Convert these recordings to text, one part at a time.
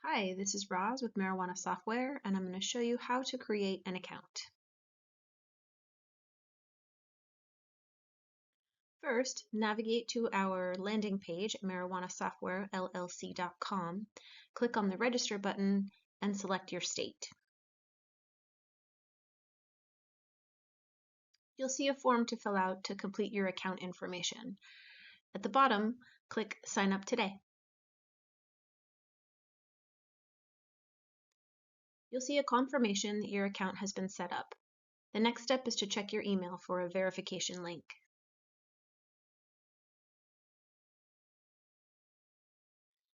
Hi, this is Roz with Marijuana Software, and I'm going to show you how to create an account. First, navigate to our landing page at marijuanasoftwarellc.com, click on the Register button, and select your state. You'll see a form to fill out to complete your account information. At the bottom, click Sign Up Today. You'll see a confirmation that your account has been set up. The next step is to check your email for a verification link.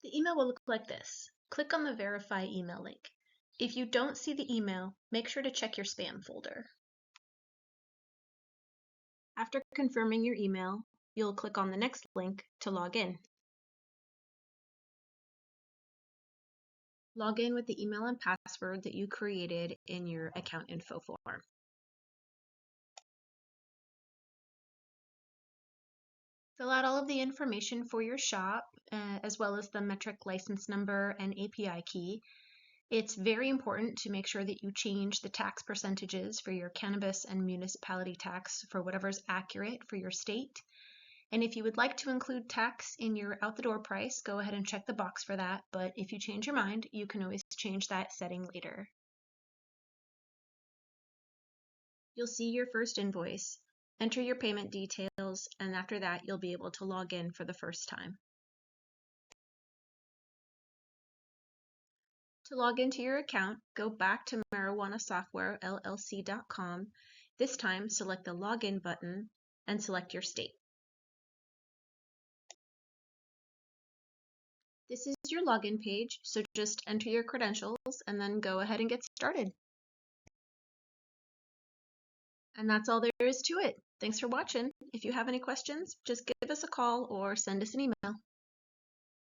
The email will look like this. Click on the Verify email link. If you don't see the email, make sure to check your spam folder. After confirming your email, you'll click on the next link to log in. Log in with the email and password that you created in your account info form. Fill out all of the information for your shop, as well as the metric license number and API key. It's very important to make sure that you change the tax percentages for your cannabis and municipality tax for whatever's accurate for your state. And if you would like to include tax in your out-the-door price, go ahead and check the box for that. But if you change your mind, you can always change that setting later. You'll see your first invoice, enter your payment details, and after that, you'll be able to log in for the first time. To log into your account, go back to marijuanasoftwarellc.com. This time, select the Login button and select your state. This is your login page, so just enter your credentials and then go ahead and get started. And that's all there is to it. Thanks for watching. If you have any questions, just give us a call or send us an email.